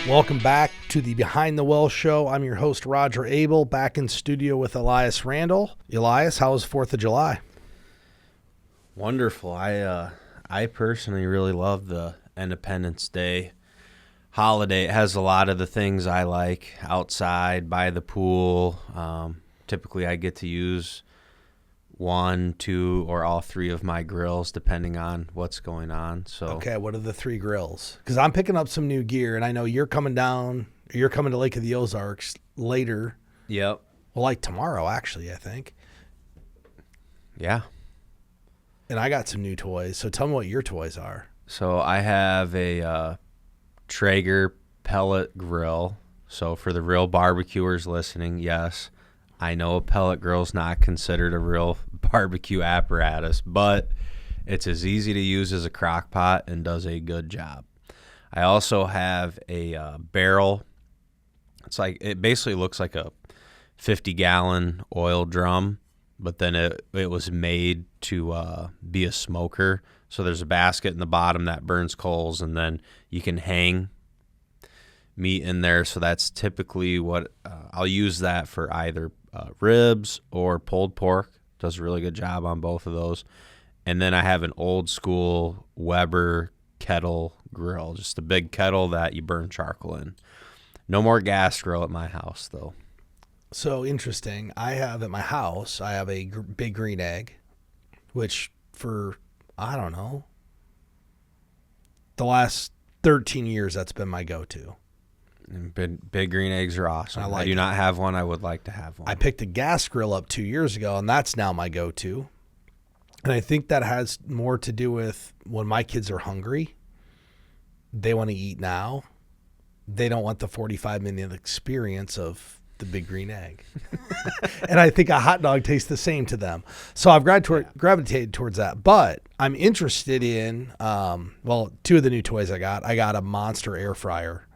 Welcome back to the Behind the Well show. I'm your host, Roger Abel, back in studio with Elias Randall. Elias, how was 4th of July? Wonderful. I personally really love the Independence Day holiday. It has a lot of the things I like outside, by the pool. Typically, I get to use 1, 2, or all 3 of my grills, depending on what's going on. So, okay, what are the 3 grills? Because I'm picking up some new gear, and I know you're coming down. You're coming to Lake of the Ozarks later. Yep. Well, like tomorrow, actually, I think. Yeah. And I got some new toys. So tell me what your toys are. So I have a Traeger pellet grill. So for the real barbecuers listening, yes, I know a pellet grill is not considered a real barbecue apparatus, but it's as easy to use as a crock pot and does a good job. I also have a barrel. It basically looks like a 50-gallon oil drum, but then it was made to be a smoker. So there's a basket in the bottom that burns coals, and then you can hang meat in there. So that's typically what I'll use that for either ribs or pulled pork. Does a really good job on both of those. And then I have an old school Weber kettle grill, just a big kettle that you burn charcoal in. No more gas grill at my house, though. So interesting. I have at my house, I have a big green egg, which for, I don't know, the last 13 years, that's been my go-to. Big green eggs are awesome. I do not have one. I would like to have one. I picked a gas grill up 2 years ago, and that's now my go-to. And I think that has more to do with when my kids are hungry, they want to eat now. They don't want the 45-minute experience of the big green egg. And I think a hot dog tastes the same to them. So I've gravitated towards that. But I'm interested in, 2 of the new toys I got. I got a monster air fryer,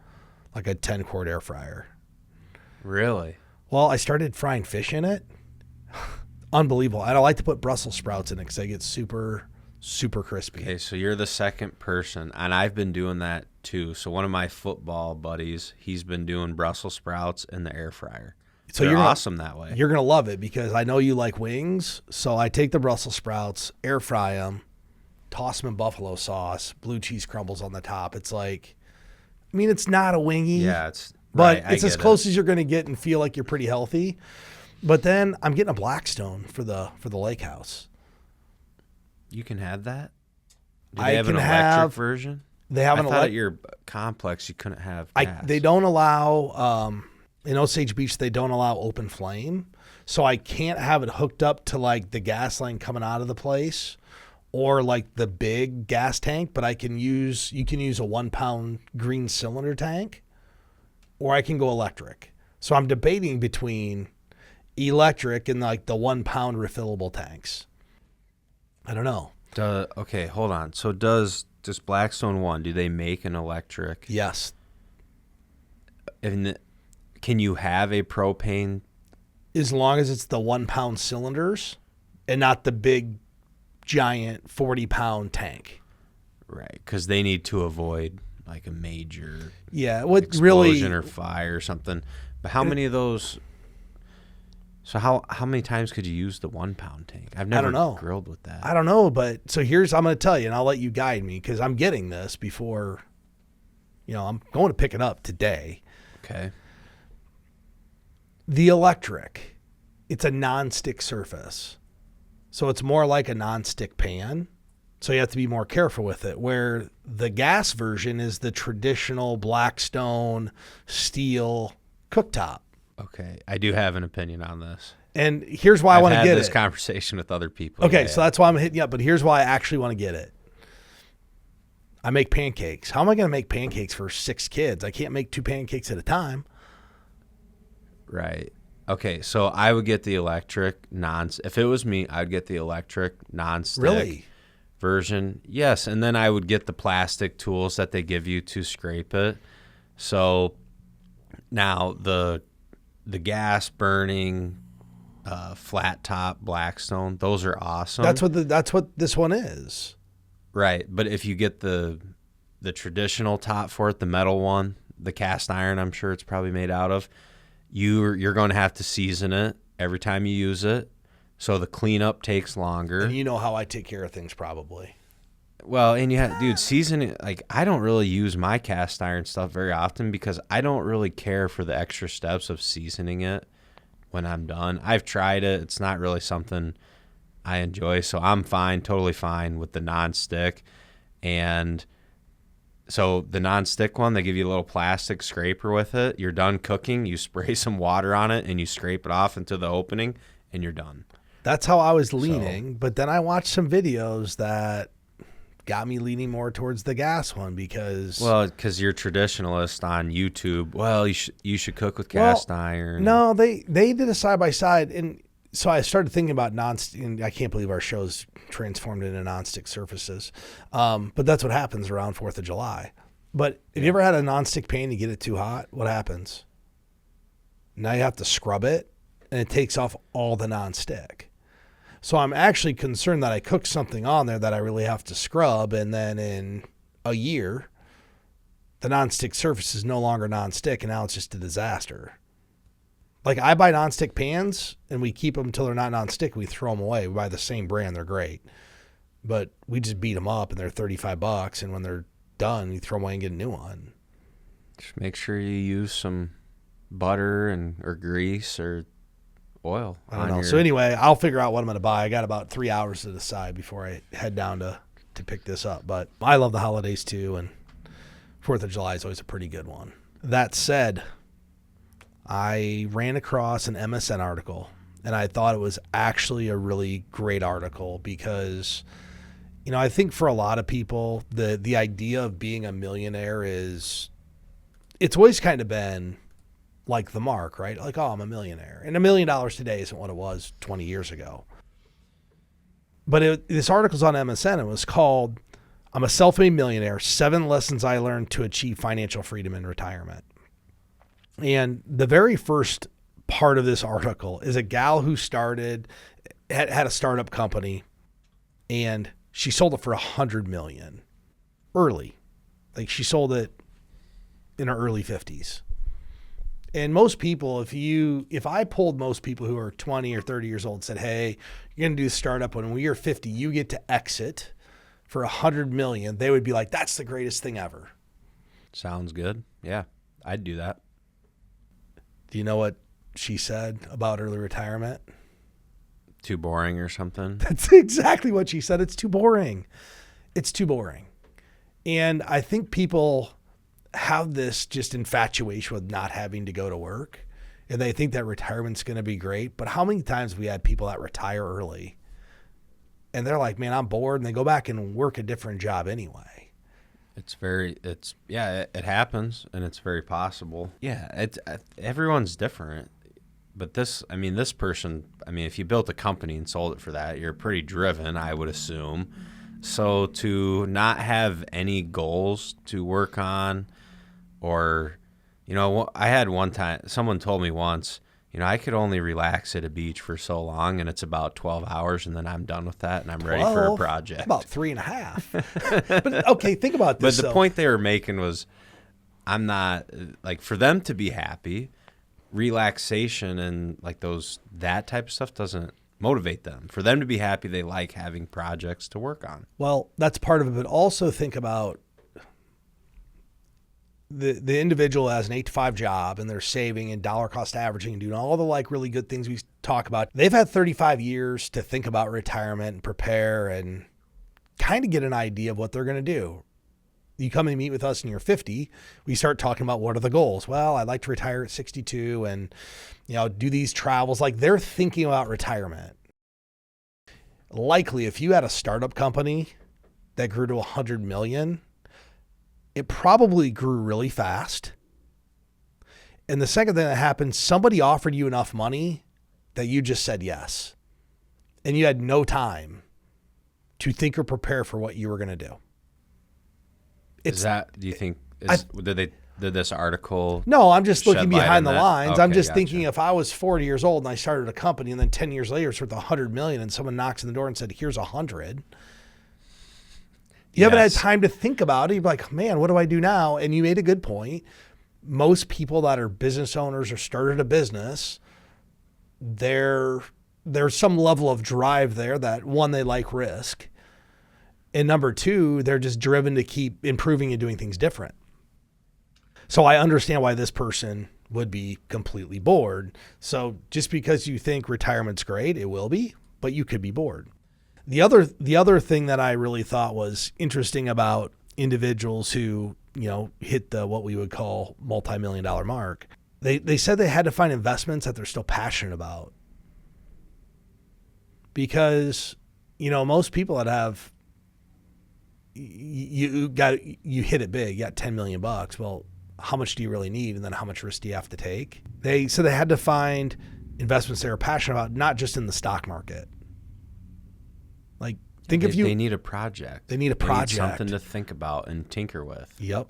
like a 10-quart air fryer. Really? Well, I started frying fish in it. Unbelievable. And I like to put Brussels sprouts in it because they get super, super crispy. Okay, so you're the second person, and I've been doing that too. So one of my football buddies, he's been doing Brussels sprouts in the air fryer. So you're awesome that way. You're going to love it because I know you like wings. So I take the Brussels sprouts, air fry them, toss them in buffalo sauce, blue cheese crumbles on the top. It's like, I mean, it's not a wingy. Yeah, it's right, it's as close as you're going to get and feel like you're pretty healthy. But then I'm getting a Blackstone for the lake house. You can have that? Do they have an electric version? They have I thought at your complex you couldn't have gas. They don't allow, in Osage Beach, they don't allow open flame. So I can't have it hooked up to like the gas line coming out of the place or like the big gas tank, but you can use a 1-pound green cylinder tank, or I can go electric. So I'm debating between electric and like the 1-pound refillable tanks. I don't know. Okay, hold on. So does Blackstone 1, do they make an electric? Yes. And can you have a propane? As long as it's the 1-pound cylinders and not the big, giant 40-pound tank. Right, because they need to avoid like a major explosion or fire or something. But how many of those? So how many times could you use the 1-pound tank? I've never grilled with that. I don't know, but so I'm going to tell you, and I'll let you guide me because I'm getting this before, I'm going to pick it up today. Okay. The electric, it's a non-stick surface. So it's more like a non-stick pan. So you have to be more careful with it, where the gas version is the traditional Blackstone steel cooktop. Okay, I do have an opinion on this. And here's why I want to get it. I've had this conversation with other people. Okay, so that's why I'm hitting you up, but here's why I actually want to get it. I make pancakes. How am I going to make pancakes for 6 kids? I can't make 2 pancakes at a time. Right. Okay, so I would get the electric if it was me, I'd get the electric non-stick version. Yes, and then I would get the plastic tools that they give you to scrape it. So now the gas burning flat top Blackstone, those are awesome. That's what this one is. Right, but if you get the traditional top for it, the metal one, the cast iron, I'm sure it's probably made out of, you're going to have to season it every time you use it. So the cleanup takes longer. And you know how I take care of things probably. Well, and dude, seasoning, like, I don't really use my cast iron stuff very often because I don't really care for the extra steps of seasoning it when I'm done. I've tried it. It's not really something I enjoy, so I'm fine, totally fine with the nonstick. And so the nonstick one, they give you a little plastic scraper with it. You're done cooking, you spray some water on it, and you scrape it off into the opening, and you're done. That's how I was leaning, but then I watched some videos that got me leaning more towards the gas one because... Well, because you're traditionalist on YouTube. Well, you should cook with cast iron. No, they did a side-by-side, and so I started thinking about nonstick, and I can't believe our show's transformed into nonstick surfaces. But that's what happens around 4th of July. But have you ever had a nonstick pan, you get it too hot? What happens? Now you have to scrub it, and it takes off all the nonstick. So I'm actually concerned that I cooked something on there that I really have to scrub, and then in a year, the nonstick surface is no longer nonstick, and now it's just a disaster. Like, I buy nonstick pans, and we keep them until they're not nonstick. We throw them away. We buy the same brand. They're great. But we just beat them up, and they're $35, and when they're done, you throw them away and get a new one. Just make sure you use some butter or grease or oil. I don't know. So anyway, I'll figure out what I'm going to buy. I got about 3 hours to decide before I head down to pick this up. But I love the holidays too, and 4th of July is always a pretty good one. That said, I ran across an MSN article, and I thought it was actually a really great article because, you know, I think for a lot of people, the idea of being a millionaire it's always kind of been like the mark, right? Like, oh, I'm a millionaire. And $1 million today isn't what it was 20 years ago. But this article's on MSN. It was called, I'm a Self-Made Millionaire, 7 Lessons I Learned to Achieve Financial Freedom in Retirement. And the very first part of this article is a gal who had a startup company, and she sold it for $100 million early. Like, she sold it in her early 50s. And most people, if I polled most people who are 20 or 30 years old and said, hey, you're going to do a startup when you're 50, you get to exit for $100 million, they would be like, that's the greatest thing ever. Sounds good. Yeah, I'd do that. Do you know what she said about early retirement? Too boring or something? That's exactly what she said. It's too boring. It's too boring. And I think people have this just infatuation with not having to go to work, and they think that retirement's going to be great. But how many times have we had people that retire early and they're like, man, I'm bored, and they go back and work a different job anyway? It happens, and it's very possible. Yeah, everyone's different. But this person, if you built a company and sold it for that, you're pretty driven, I would assume. So to not have any goals to work on, or, I had one time, someone told me once, I could only relax at a beach for so long, and it's about 12 hours, and then I'm done with that, and I'm ready for a project. About 3.5. But okay, think about this. But the point they were making was, I'm not, like, for them to be happy, relaxation and like that type of stuff doesn't motivate them. For them to be happy, they like having projects to work on. Well, that's part of it, but also think about the individual has an 8-to-5 job, and they're saving and dollar cost averaging and doing all the like really good things we talk about. They've had 35 years to think about retirement and prepare and kind of get an idea of what they're going to do. You come and meet with us and you're 50, we start talking about what are the goals. Well, I'd like to retire at 62 and, do these travels. Like, they're thinking about retirement. Likely, if you had a startup company that grew to 100 million, it probably grew really fast. And the second thing that happened, somebody offered you enough money that you just said yes. And you had no time to think or prepare for what you were going to do. Do you think, did this article? No, I'm just looking behind the lines. Okay, I'm just thinking, if I was 40 years old and I started a company, and then 10 years later it's worth 100 million, and someone knocks on the door and said, here's 100. You haven't had time to think about it. You're like, man, what do I do now? And you made a good point. most people that are business owners or started a business, there's some level of drive there that, one, they like risk. And number two, they're just driven to keep improving and doing things different. So I understand why this person would be completely bored. So just because you think retirement's great, it will be, but you could be bored. The other thing that I really thought was interesting about individuals who, hit the what we would call multi-million-dollar mark, they said they had to find investments that they're still passionate about. Because, most people that have you hit it big, you got $10 million. Well, how much do you really need? And then how much risk do you have to take? They had to find investments they were passionate about, not just in the stock market. Like, they need a project. They need a project. They need something to think about and tinker with. Yep.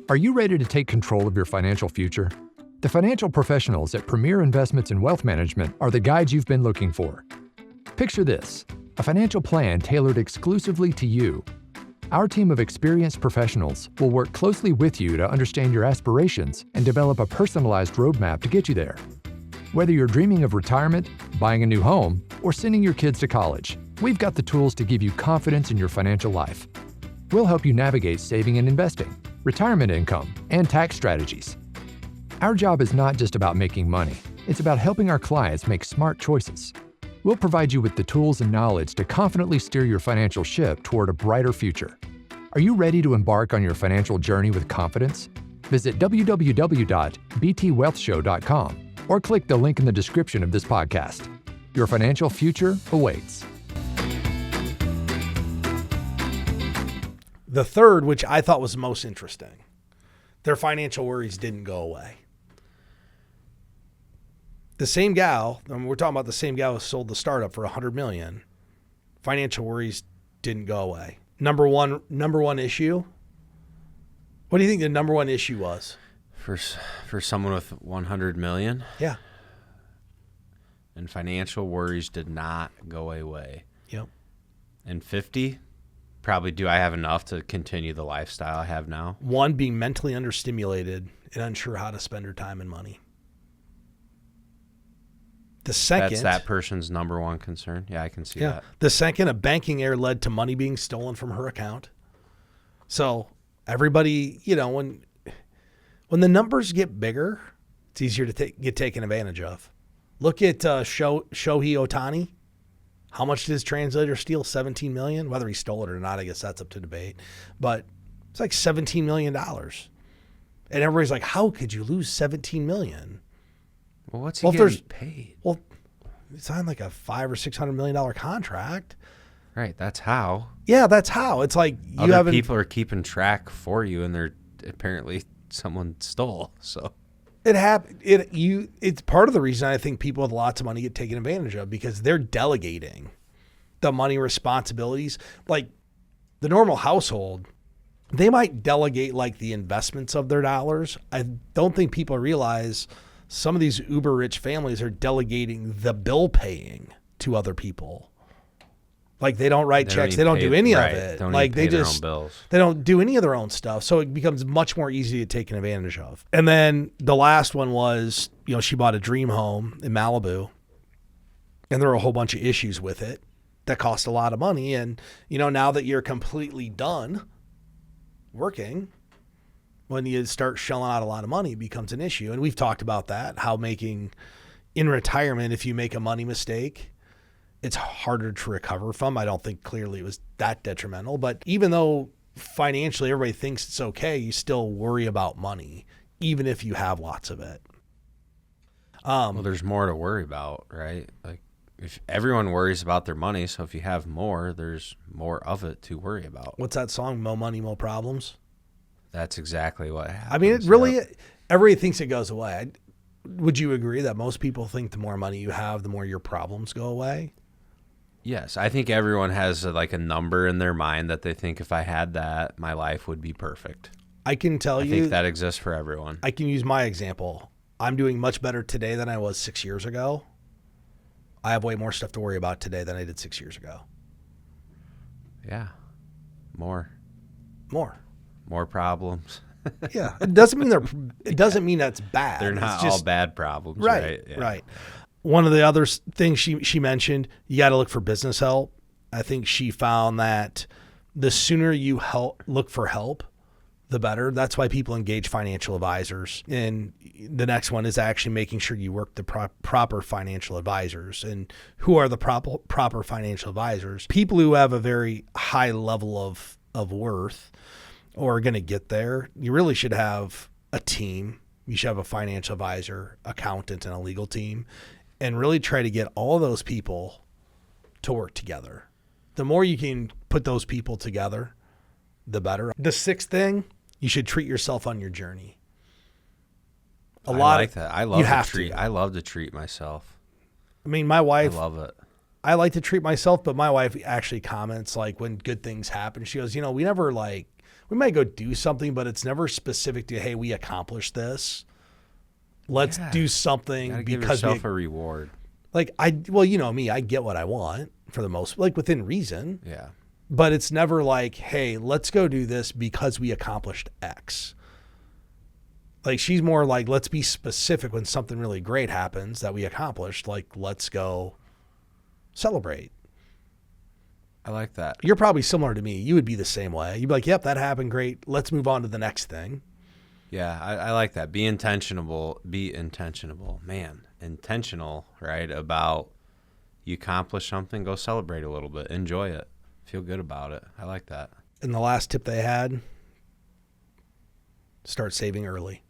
Are you ready to take control of your financial future? The financial professionals at Premier Investments and Wealth Management are the guides you've been looking for. Picture this, a financial plan tailored exclusively to you. Our team of experienced professionals will work closely with you to understand your aspirations and develop a personalized roadmap to get you there. Whether you're dreaming of retirement, buying a new home, or sending your kids to college, we've got the tools to give you confidence in your financial life. We'll help you navigate saving and investing, retirement income, and tax strategies. Our job is not just about making money. It's about helping our clients make smart choices. We'll provide you with the tools and knowledge to confidently steer your financial ship toward a brighter future. Are you ready to embark on your financial journey with confidence? Visit www.btwealthshow.com or click the link in the description of this podcast. Your financial future awaits. The third, which I thought was most interesting, their financial worries didn't go away. The same gal, and we're talking about the same gal who sold the startup for $100 million, financial worries didn't go away. Number one issue. What do you think the number one issue was? For someone with 100 million? Yeah. And financial worries did not go away. Yep. And 50, probably do I have enough to continue the lifestyle I have now? One, being mentally understimulated and unsure how to spend her time and money. The second, that's that person's number one concern. Yeah, I can see that. The second, a banking error led to money being stolen from her account. So everybody, when the numbers get bigger, it's easier to get taken advantage of. Look at Shohei Ohtani. How much did his translator steal? $17 million. Whether he stole it or not, I guess that's up to debate. But it's like $17 million. And everybody's like, how could you lose $17 million? Well, what's he getting paid? Well, he signed like a $500 or $600 million contract. Right, that's how. Yeah, that's how. It's like other people are keeping track for you, and they're apparently someone stole. So it happened. It's part of the reason I think people with lots of money get taken advantage of, because they're delegating the money responsibilities. Like the normal household, they might delegate like the investments of their dollars. I don't think people realize some of these uber rich families are delegating the bill paying to other people. Like they don't write checks. They don't do any of it. Like they just, they don't do any of their own stuff. So it becomes much more easy to take advantage of. And then the last one was, she bought a dream home in Malibu, and there were a whole bunch of issues with it that cost a lot of money. And, now that you're completely done working, when you start shelling out a lot of money, it becomes an issue. And we've talked about that, how in retirement, if you make a money mistake, it's harder to recover from. I don't think clearly it was that detrimental, but even though financially everybody thinks it's okay, you still worry about money, even if you have lots of it. Well, there's more to worry about, right? Like if everyone worries about their money, so if you have more, there's more of it to worry about. What's that song? Mo money, mo problems. That's exactly what happens. I mean, it really, everybody thinks it goes away. Would you agree that most people think the more money you have, the more your problems go away? Yes. I think everyone has a number in their mind that they think if I had that, my life would be perfect. I can tell you. I think that exists for everyone. I can use my example. I'm doing much better today than I was 6 years ago. I have way more stuff to worry about today than I did 6 years ago. Yeah. More problems. Yeah, it doesn't mean that's bad. They're It's not just, all bad problems, right. right? Yeah. Right. One of the other things she mentioned, you got to look for business help. I think she found that the sooner you look for help, the better. That's why people engage financial advisors. And the next one is actually making sure you work the proper financial advisors. And who are the proper financial advisors? People who have a very high level of worth or are going to get there. You really should have a team. You should have a financial advisor, accountant, and a legal team, and really try to get all those people to work together. The more you can put those people together, the better. The sixth thing, you should treat yourself on your journey. I like that. I love to treat myself. I mean, my wife, I love it. I like to treat myself, but my wife actually comments like when good things happen, she goes, we never we might go do something, but it's never specific to, hey, we accomplished this. Let's do something give because yourself a reward. Like me, I get what I want for the most, like within reason. Yeah. But it's never like, hey, let's go do this because we accomplished X. Like she's more like, let's be specific when something really great happens that we accomplished. Like, let's go celebrate. I like that. You're probably similar to me. You would be the same way. You'd be like, yep, that happened. Great. Let's move on to the next thing. Yeah, I like that. Be intentional, man. Intentional, right? About you accomplish something, go celebrate a little bit. Enjoy it. Feel good about it. I like that. And the last tip they had, start saving early.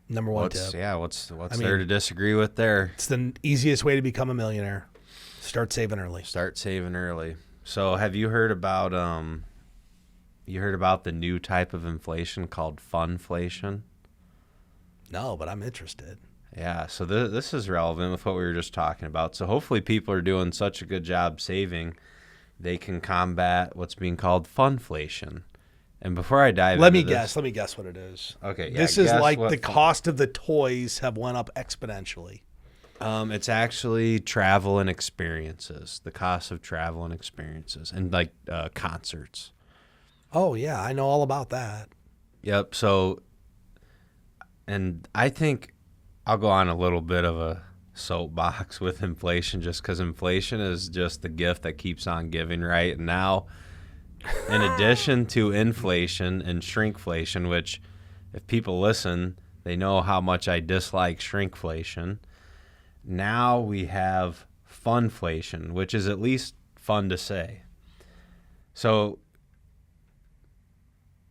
Number one tip. Yeah, what's there to disagree with there? It's the easiest way to become a millionaire. Start saving early. Start saving early. So have you heard about the new type of inflation called Funflation? No, but I'm interested. Yeah, so this is relevant with what we were just talking about. So hopefully people are doing such a good job saving, they can combat what's being called funflation. And before I dive Let me guess what it is. Okay, yeah, this is like the cost of the toys have went up exponentially. It's actually travel and experiences, the cost of travel and experiences, and like concerts. Oh, yeah, I know all about that. Yep. So, and I think I'll go on a little bit of a soapbox with inflation just because inflation is just the gift that keeps on giving, right? And now, in addition to inflation and shrinkflation, which if people listen, they know how much I dislike shrinkflation. Now we have funflation, which is at least fun to say. So,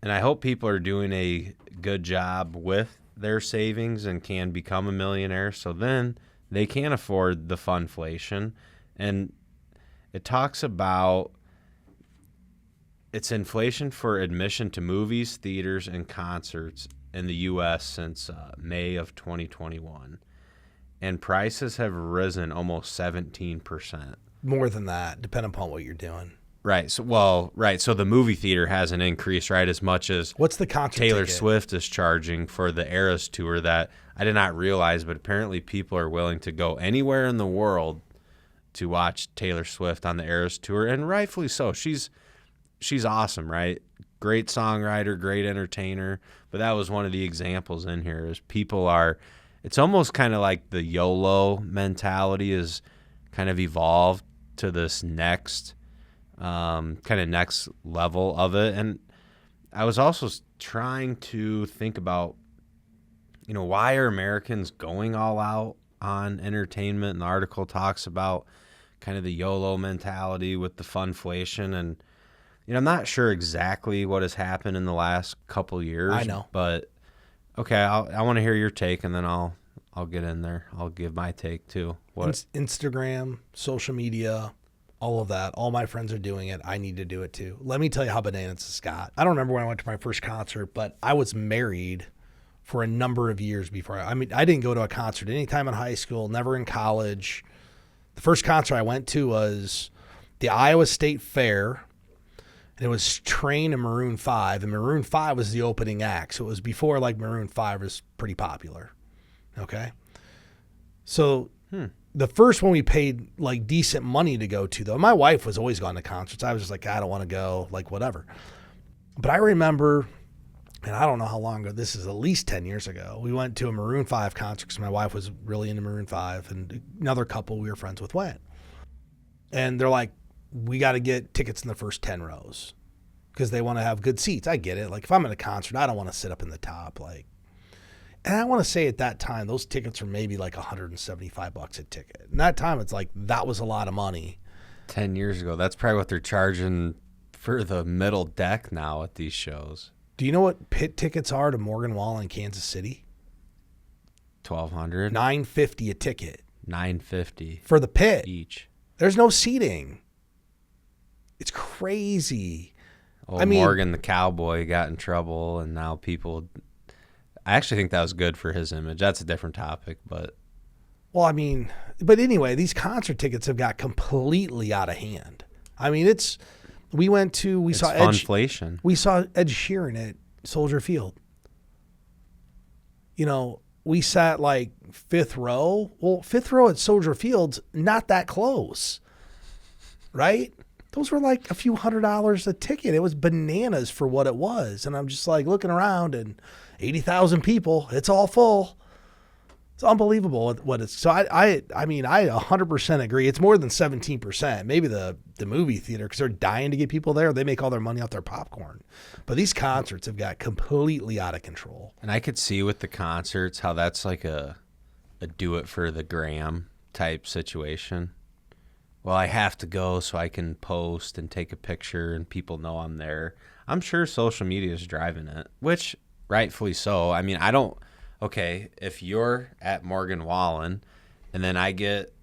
and I hope people are doing a good job with their savings and can become a millionaire. So then they can afford the funflation. And it talks about it's inflation for admission to movies, theaters, and concerts in the U.S. since May of 2021. And prices have risen almost 17%. More than that, depending upon what you're doing. Right. So the movie theater hasn't increased, right, as much as what's the concert Taylor ticket? Swift is charging for the Eras tour that I did not realize, but apparently people are willing to go anywhere in the world to watch Taylor Swift on the Eras tour, and rightfully so. She's awesome, right? Great songwriter, great entertainer. But that was one of the examples in here is people are. It's almost kind of like the YOLO mentality is kind of evolved to this next next level of it. And I was also trying to think about, why are Americans going all out on entertainment? And the article talks about kind of the YOLO mentality with the funflation. And, I'm not sure exactly what has happened in the last couple years. I know. But, okay, I want to hear your take, and then I'll get in there. I'll give my take, too. What? Instagram, social media, all of that. All my friends are doing it. I need to do it too. Let me tell you how bananas this got. I don't remember when I went to my first concert, but I was married for a number of years before. I didn't go to a concert anytime in high school, never in college. The first concert I went to was the Iowa State Fair, and it was Train and Maroon 5, and Maroon 5 was the opening act. So it was before Maroon 5 was pretty popular. Okay. So the first one we paid decent money to go to, though. My wife was always going to concerts. I was just like, I don't want to go, whatever. But I remember, and I don't know how long ago, this is at least 10 years ago, we went to a Maroon 5 concert because my wife was really into Maroon 5, and another couple we were friends with went. And they're like, we got to get tickets in the first 10 rows because they want to have good seats. I get it. Like, if I'm at a concert, I don't want to sit up in the top. Like, and I want to say at that time, those tickets were maybe like $175 a ticket. And that time, it's like, that was a lot of money. 10 years ago, that's probably what they're charging for the middle deck now at these shows. Do you know what pit tickets are to Morgan Wallen in Kansas City? $1,200, $950 a ticket $950 for the pit. each. There's no seating. It's crazy. Oh, Morgan the Cowboy got in trouble, and now people. I actually think that was good for his image. That's a different topic, but. Well, I mean, but anyway, these concert tickets have got completely out of hand. I mean, we saw Funflation. We saw Ed Sheeran at Soldier Field. You know, we sat like fifth row. Well, fifth row at Soldier Field's not that close, right? Those were like a few $100s a ticket. It was bananas for what it was. And I'm just like looking around and 80,000 people, it's all full. It's unbelievable what it's. So I mean, I 100% agree. It's more than 17%. Maybe the movie theater, because they're dying to get people there. They make all their money off their popcorn. But these concerts have got completely out of control. And I could see with the concerts how that's like a do it for the gram type situation. Well, I have to go so I can post and take a picture and people know I'm there. I'm sure social media is driving it, which rightfully so. I mean, okay, if you're at Morgan Wallen and then I get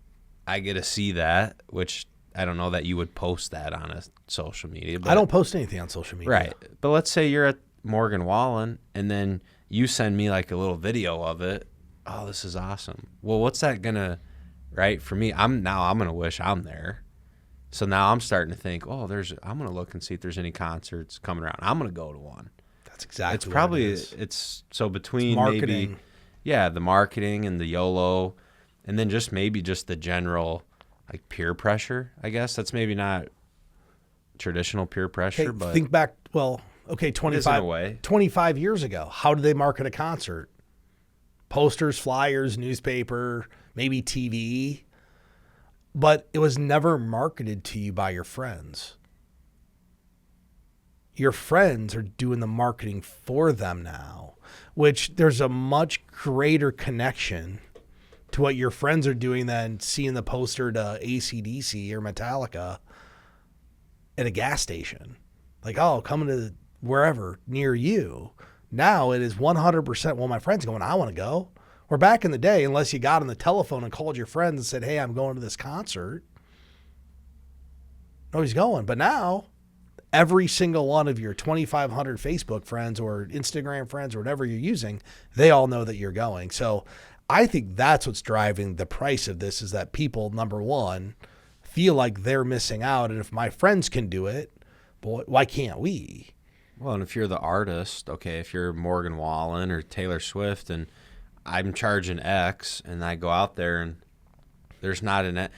to see that, which I don't know that you would post that on a social media. But, I don't post anything on social media. Right. But let's say you're at Morgan Wallen and then you send me like a little video of it. Oh, this is awesome. Well, what's that going to, right? For me, I'm going to wish I'm there. So now I'm starting to think, I'm going to look and see if there's any concerts coming around. I'm going to go to one. That's exactly it's probably what it is. It's so between marketing. Maybe the marketing and the YOLO, and then just the general like peer pressure. I guess that's maybe not traditional peer pressure, but think back. Well, okay, 25 years ago, how did they market a concert? Posters, flyers, newspaper, maybe TV, but it was never marketed to you by your friends. Your friends are doing the marketing for them now, which there's a much greater connection to what your friends are doing than seeing the poster to AC/DC or Metallica at a gas station. Like, oh, coming to wherever near you. Now it is 100%, well, my friend's going, I want to go. Where back in the day, unless you got on the telephone and called your friends and said, hey, I'm going to this concert, nobody's going. But now, every single one of your 2,500 Facebook friends or Instagram friends or whatever you're using, they all know that you're going. So I think that's what's driving the price of this, is that people, number one, feel like they're missing out. And if my friends can do it, boy, why can't we? Well, and if you're the artist, okay, if you're Morgan Wallen or Taylor Swift and I'm charging X and I go out there and there's not in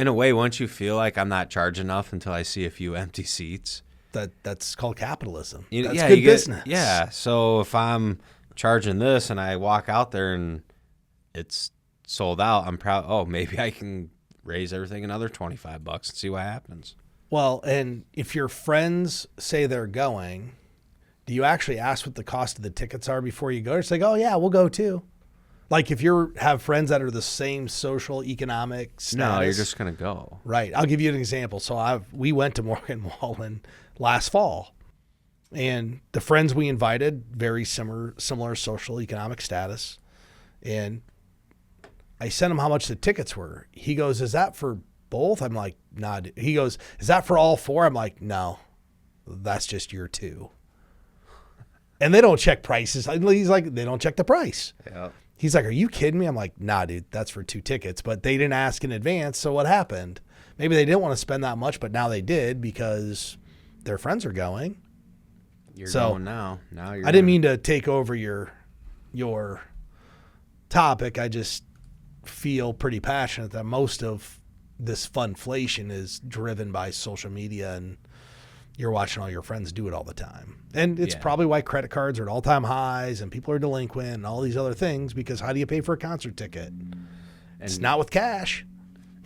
a way, once you feel like I'm not charging enough until I see a few empty seats. That's called capitalism. That's good business. Yeah. So if I'm charging this and I walk out there and it's sold out, I'm proud. Oh, maybe I can raise everything another $25 and see what happens. Well, and if your friends say they're going, do you actually ask what the cost of the tickets are before you go? It's like, oh yeah, we'll go too. Like if you have friends that are the same social economic status. No, you're just going to go. Right. I'll give you an example. So we went to Morgan Wallen last fall, and the friends we invited, very similar social economic status. And I sent him how much the tickets were. He goes, is that for both? I'm like, nah. He goes, is that for all four? I'm like, no, that's just your two. And they don't check prices. He's like, they don't check the price. Yeah. He's like, are you kidding me? I'm like, nah, dude, that's for 2 tickets. But they didn't ask in advance. So what happened? Maybe they didn't want to spend that much, but now they did because their friends are going. You're going now. Now you're. I didn't mean to take over your topic. I just feel pretty passionate that most of this funflation is driven by social media and you're watching all your friends do it all the time. And it's Yeah. probably why credit cards are at all-time highs and people are delinquent and all these other things, because how do you pay for a concert ticket? It's not with cash.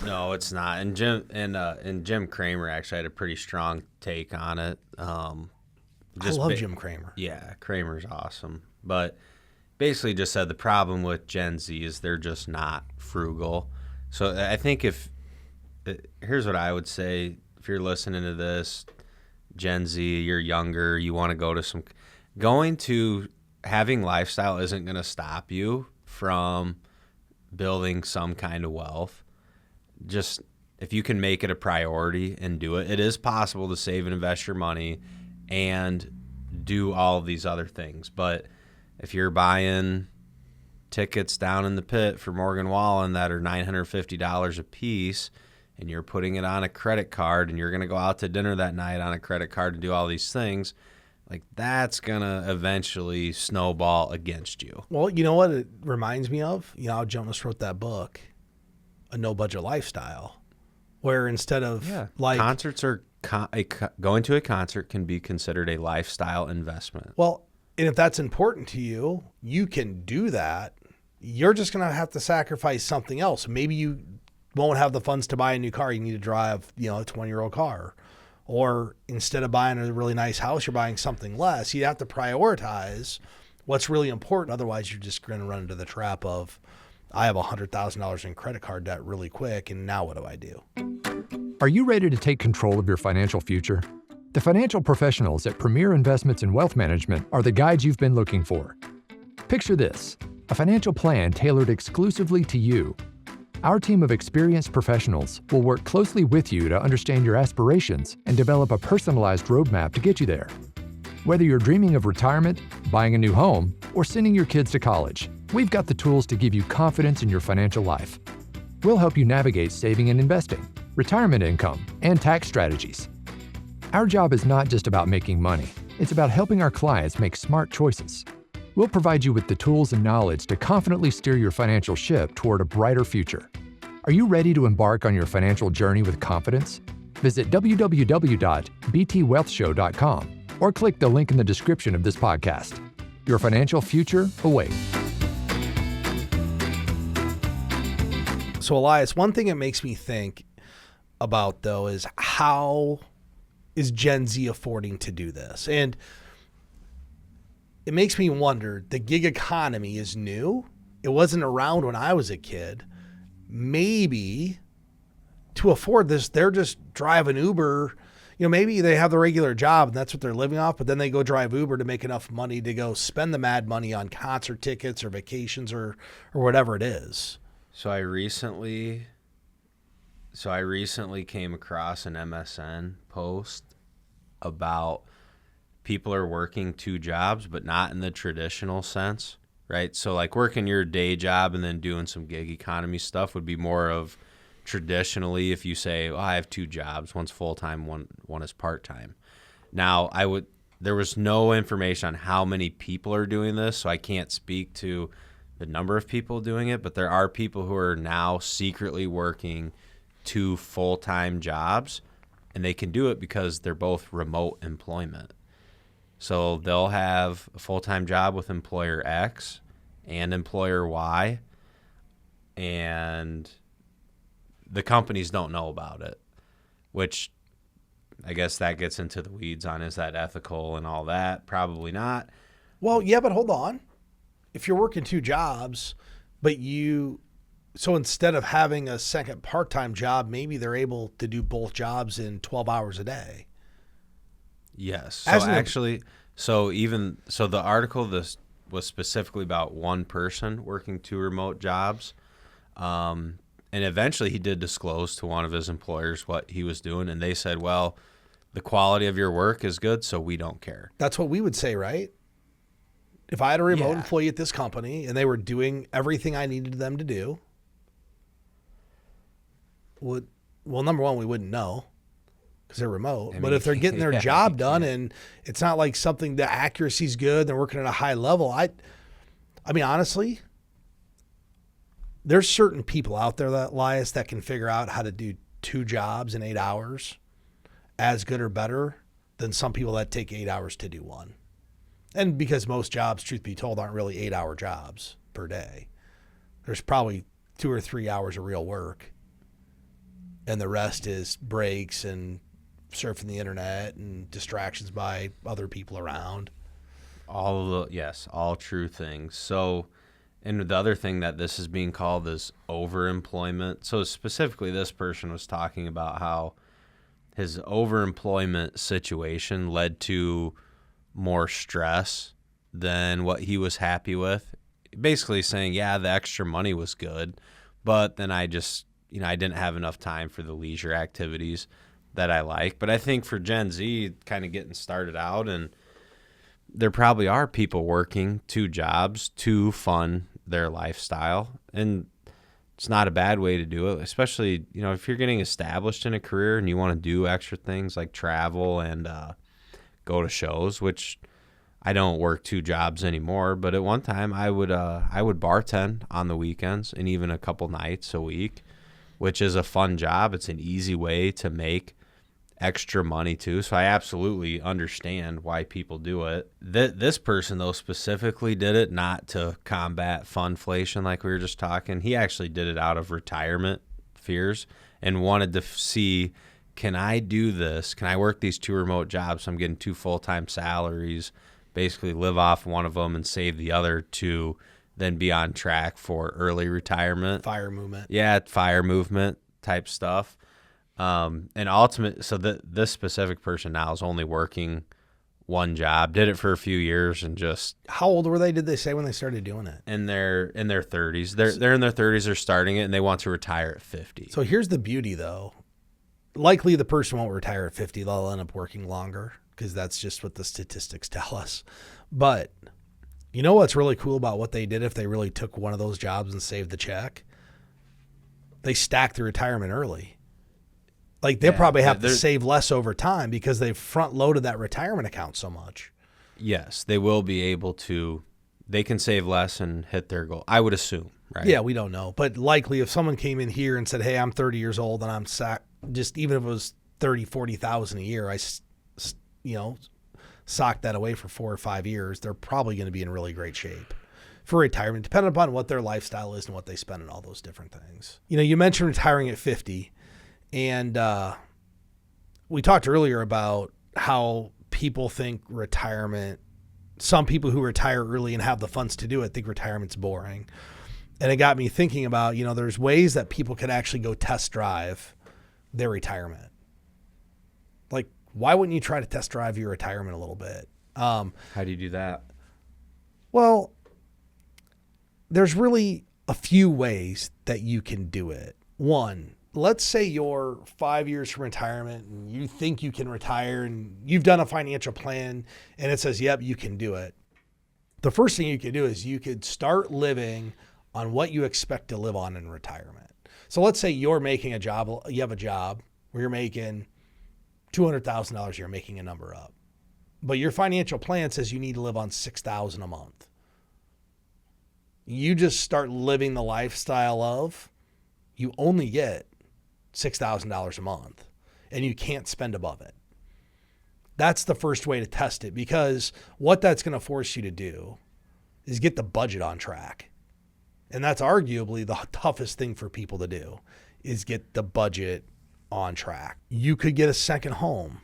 No, it's not. And Jim Cramer actually had a pretty strong take on it. I love Jim Cramer. Yeah, Cramer's awesome. But basically just said the problem with Gen Z is they're just not frugal. So I think here's what I would say. If you're listening to this, Gen Z, you're younger, you want to going to having lifestyle isn't going to stop you from building some kind of wealth. Just if you can make it a priority and do it, it is possible to save and invest your money and do all of these other things. But if you're buying tickets down in the pit for Morgan Wallen that are $950 a piece, and you're putting it on a credit card, and you're going to go out to dinner that night on a credit card and do all these things, like that's going to eventually snowball against you. Well, you know what it reminds me of? You know how Jonas wrote that book, A No Budget Lifestyle, where instead of concerts are going to a concert can be considered a lifestyle investment. Well, and if that's important to you, you can do that. You're just going to have to sacrifice something else. Maybe you won't have the funds to buy a new car. You need to drive, a 20-year-old car. Or instead of buying a really nice house, you're buying something less. You have to prioritize what's really important. Otherwise, you're just going to run into the trap of, I have $100,000 in credit card debt really quick, and now what do I do? Are you ready to take control of your financial future? The financial professionals at Premier Investments in Wealth Management are the guides you've been looking for. Picture this: a financial plan tailored exclusively to you. Our team of experienced professionals will work closely with you to understand your aspirations and develop a personalized roadmap to get you there. Whether you're dreaming of retirement, buying a new home, or sending your kids to college, we've got the tools to give you confidence in your financial life. We'll help you navigate saving and investing, retirement income, and tax strategies. Our job is not just about making money. It's about helping our clients make smart choices. We'll provide you with the tools and knowledge to confidently steer your financial ship toward a brighter future. Are you ready to embark on your financial journey with confidence? Visit www.btwealthshow.com or click the link in the description of this podcast. Your financial future awaits. So, Elias, one thing that makes me think about, though, is how is Gen Z affording to do this? And it makes me wonder, the gig economy is new. It wasn't around when I was a kid. Maybe to afford this, they're just driving Uber. Maybe they have the regular job and that's what they're living off, but then they go drive Uber to make enough money to go spend the mad money on concert tickets or vacations or whatever it is. So I recently came across an MSN post about people are working two jobs, but not in the traditional sense, right? So like working your day job and then doing some gig economy stuff would be more of traditionally if you say, I have two jobs, one's full-time, one is part-time. Now, there was no information on how many people are doing this, so I can't speak to the number of people doing it, but there are people who are now secretly working two full-time jobs, and they can do it because they're both remote employment. So they'll have a full-time job with employer X and employer Y, and the companies don't know about it, which I guess that gets into the weeds on, is that ethical and all that? Probably not. Well, yeah, but hold on. If you're working two jobs, so instead of having a second part-time job, maybe they're able to do both jobs in 12 hours a day. Yes. The article this was specifically about one person working two remote jobs. And eventually he did disclose to one of his employers what he was doing. And they said, well, the quality of your work is good, so we don't care. That's what we would say, right? If I had a remote employee at this company and they were doing everything I needed them to do, number one, we wouldn't know because they're remote. But if they're getting their job done and it's not like something, the accuracy's good, they're working at a high level. I mean, honestly, there's certain people out there, Elias, that can figure out how to do two jobs in 8 hours as good or better than some people that take 8 hours to do one. And because most jobs, truth be told, aren't really 8-hour jobs per day. There's probably 2 or 3 hours of real work. And the rest is breaks and surfing the internet and distractions by other people around. All true things. So, and the other thing that this is being called is overemployment. So specifically, this person was talking about how his overemployment situation led to more stress than what he was happy with. Basically saying, yeah, the extra money was good, but then I just, I didn't have enough time for the leisure activities that I like. But I think for Gen Z, kind of getting started out, and there probably are people working 2 jobs to fund their lifestyle, and it's not a bad way to do it, especially, if you're getting established in a career and you want to do extra things like travel and go to shows, which I don't work 2 jobs anymore, but at one time I would bartend on the weekends and even a couple nights a week, which is a fun job. It's an easy way to make extra money too. So I absolutely understand why people do it. This person though specifically did it not to combat funflation like we were just talking. He actually did it out of retirement fears and wanted to see, can I do this? Can I work these 2 remote jobs so I'm getting 2 full-time salaries, basically live off one of them and save the other to then be on track for early retirement. Fire movement. Yeah, fire movement type stuff. And this specific person now is only working 1 job, did it for a few years, and just. How old were they, did they say, when they started doing it? In their 30s. They're in their 30s, they're starting it, and they want to retire at 50. So here's the beauty, though. Likely the person won't retire at 50. They'll end up working longer because that's just what the statistics tell us. But you know what's really cool about what they did if they really took one of those jobs and saved the check? They stacked the retirement early. Like they'll probably have to save less over time because they've front loaded that retirement account so much. Yes, they will be able to. They can save less and hit their goal, I would assume, right? Yeah, we don't know. But likely if someone came in here and said, hey, I'm 30 years old and I'm just even if it was 30, 40,000 a year, I socked that away for 4 or 5 years, they're probably going to be in really great shape for retirement, depending upon what their lifestyle is and what they spend on all those different things. You mentioned retiring at 50. And we talked earlier about how people think retirement, some people who retire early and have the funds to do it think retirement's boring. And it got me thinking about, there's ways that people could actually go test drive their retirement. Like, why wouldn't you try to test drive your retirement a little bit? How do you do that? Well, there's really a few ways that you can do it. One, let's say you're 5 years from retirement and you think you can retire and you've done a financial plan and it says, yep, you can do it. The first thing you could do is you could start living on what you expect to live on in retirement. So let's say you're making a job, you have a job where you're making $200,000 a year, making a number up. But your financial plan says you need to live on $6,000 a month. You just start living the lifestyle of, you only get $6,000 a month and you can't spend above it. That's the first way to test it, because what that's going to force you to do is get the budget on track. And that's arguably the toughest thing for people to do, is get the budget on track. You could get a second home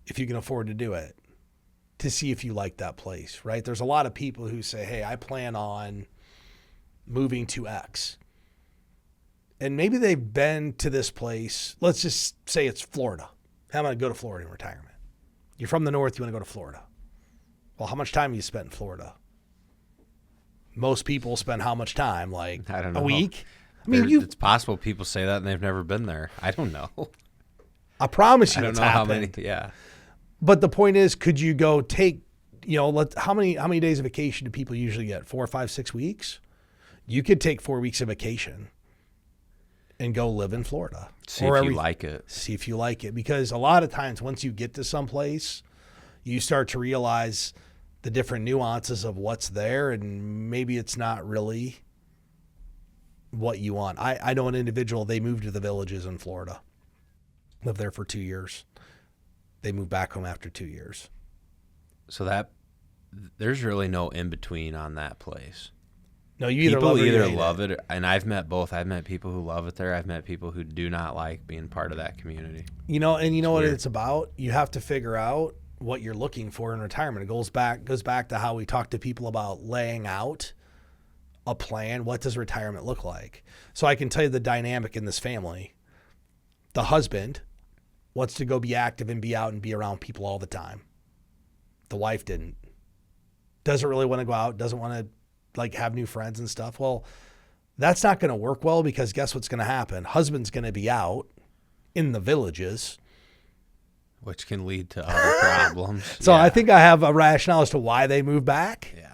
if you can afford to do it, to see if you like that place, right? There's a lot of people who say, hey, I plan on moving to X. And maybe they've been to this place. Let's just say it's Florida. I'm going to go to Florida in retirement. You're from the north, you want to go to Florida. Well, how much time have you spent in Florida? Most people spend how much time? Like I don't know. A week? It's possible people say that and they've never been there. I don't know. I promise you I don't it's know happened. how many. Yeah. But the point is, could you go take, how many days of vacation do people usually get? 4, 5, 6 weeks? You could take 4 weeks of vacation and go live in Florida. See if you like it. See if you like it. Because a lot of times once you get to someplace, you start to realize the different nuances of what's there, and maybe it's not really what you want. I know an individual, they moved to the Villages in Florida, lived there for 2 years. They move back home after 2 years. So that there's really no in between on that place. No, you either People love it or you either hate love it, and I've met both. I've met people who love it there. I've met people who do not like being part of that community. You know, and you know what weird. it's about? You have to figure out what you're looking for in retirement. It goes back to how we talk to people about laying out a plan. What does retirement look like? So I can tell you the dynamic in this family. The husband wants to go be active and be out and be around people all the time. The wife didn't. Doesn't really want to go out, doesn't want to like have new friends and stuff. Well, that's not going to work well because guess what's going to happen? Husband's going to be out in the villages. Which can lead to other problems. So I think I have a rationale as to why they move back. Yeah.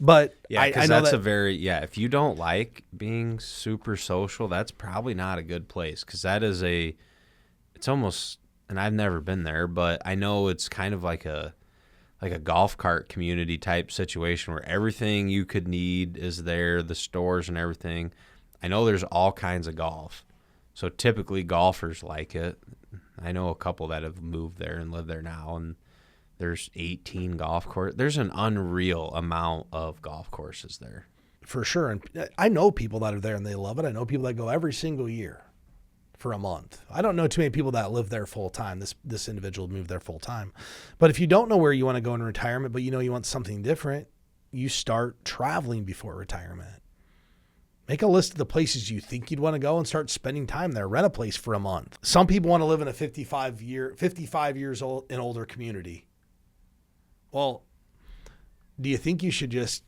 But Yeah, because I know that's that if you don't like being super social, that's probably not a good place because that is it's almost, and I've never been there, but I know it's kind of like a golf cart community type situation where everything you could need is there, the stores and everything. I know there's all kinds of golf. So typically golfers like it. I know a couple that have moved there and live there now, and there's 18 golf courses. There's an unreal amount of golf courses there. for sure. And I know people that are there and they love it. I know people that go every single year for a month. I don't know too many people that live there full time. This individual moved there full time. But if you don't know where you want to go in retirement, but you know you want something different, you start traveling before retirement. Make a list of the places you think you'd want to go and start spending time there. Rent a place for a month. Some people want to live in a 55 years old and older community. Well, do you think you should just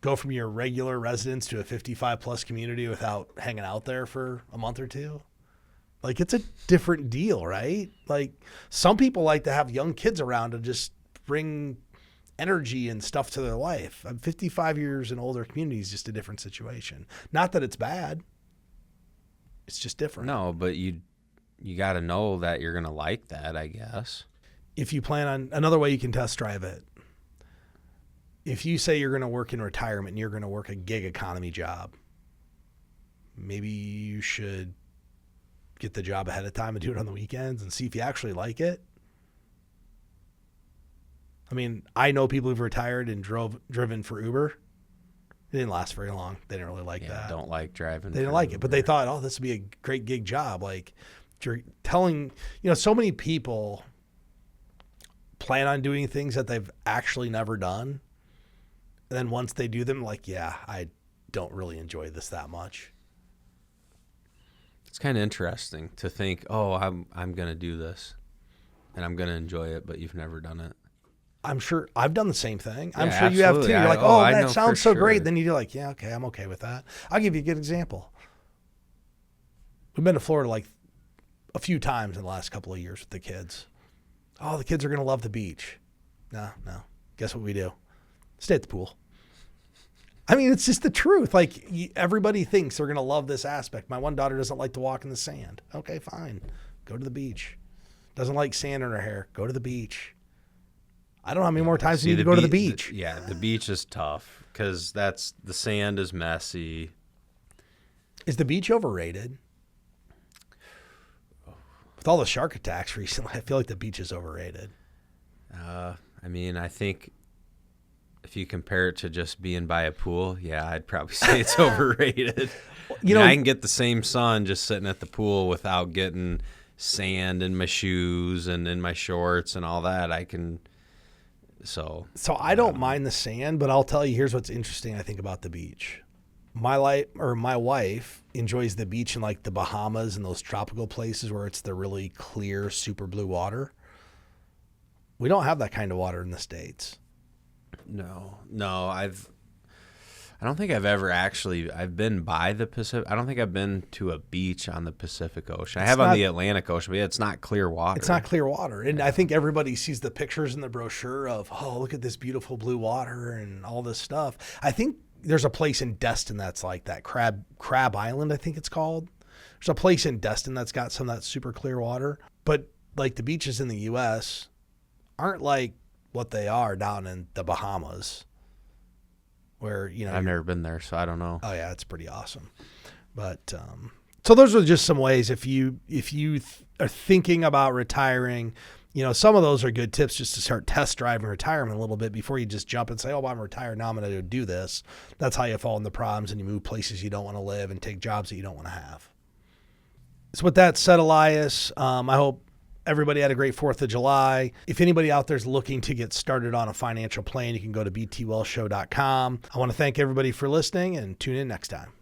go from your regular residence to a 55 plus community without hanging out there for a month or two? Like, it's a different deal, right? Like, some people like to have young kids around to just bring energy and stuff to their life. 55 years and older community is just a different situation. Not that it's bad. It's just different. No, but you got to know that you're going to like that, I guess. If you plan on, another way you can test drive it, if you say you're going to work in retirement and you're going to work a gig economy job, maybe you should get the job ahead of time and do it on the weekends and see if you actually like it. I mean, I know people who've retired and driven for Uber. It didn't last very long. They didn't really like that. Don't like driving. They didn't like it, but they thought, oh, this would be a great gig job. Like, you're telling, so many people plan on doing things that they've actually never done. And then once they do them, like, yeah, I don't really enjoy this that much. It's kind of interesting to think, oh, I'm going to do this and I'm going to enjoy it, but you've never done it. I'm sure I've done the same thing. I'm Yeah, sure you have too. absolutely. You're like, I that know sounds for so sure. great. Then you're like, yeah, okay, I'm okay with that. I'll give you a good example. We've been to Florida like a few times in the last couple of years with the kids. Oh, the kids are going to love the beach. No. Guess what we do? Stay at the pool. I mean, it's just the truth. Like, everybody thinks they're going to love this aspect. My one daughter doesn't like to walk in the sand. Okay, fine. Go to the beach. Doesn't like sand in her hair. Go to the beach. I don't know how many more times you need to go to the beach. The beach is tough because the sand is messy. Is the beach overrated? With all the shark attacks recently, I feel like the beach is overrated. I mean, I think if you compare it to just being by a pool, yeah, I'd probably say it's overrated. I can get the same sun just sitting at the pool without getting sand in my shoes and in my shorts and all that. So I don't mind the sand, but I'll tell you, here's what's interesting, I think, about the beach. My wife enjoys the beach in like the Bahamas and those tropical places where it's the really clear, super blue water. We don't have that kind of water in the States. No, I don't think I've ever I've been by the Pacific. I don't think I've been to a beach on the Pacific Ocean. I have on the Atlantic Ocean, but it's not clear water. It's not clear water. And I think everybody sees the pictures in the brochure of, oh, look at this beautiful blue water and all this stuff. I think there's a place in Destin that's like that. Crab Island, I think it's called. There's a place in Destin that's got some of that super clear water. But like the beaches in the U.S. aren't like what they are down in the Bahamas, where I've never been there, so I don't know. Oh yeah, it's pretty awesome. But so those are just some ways if you are thinking about retiring, some of those are good tips just to start test driving retirement a little bit before you just jump and say, oh, I'm retired now, I'm going to do this. That's how you fall into problems and you move places you don't want to live and take jobs that you don't want to have. So with that said, Elias, I hope everybody had a great 4th of July. If anybody out there is looking to get started on a financial plan, you can go to btwellshow.com. I want to thank everybody for listening and tune in next time.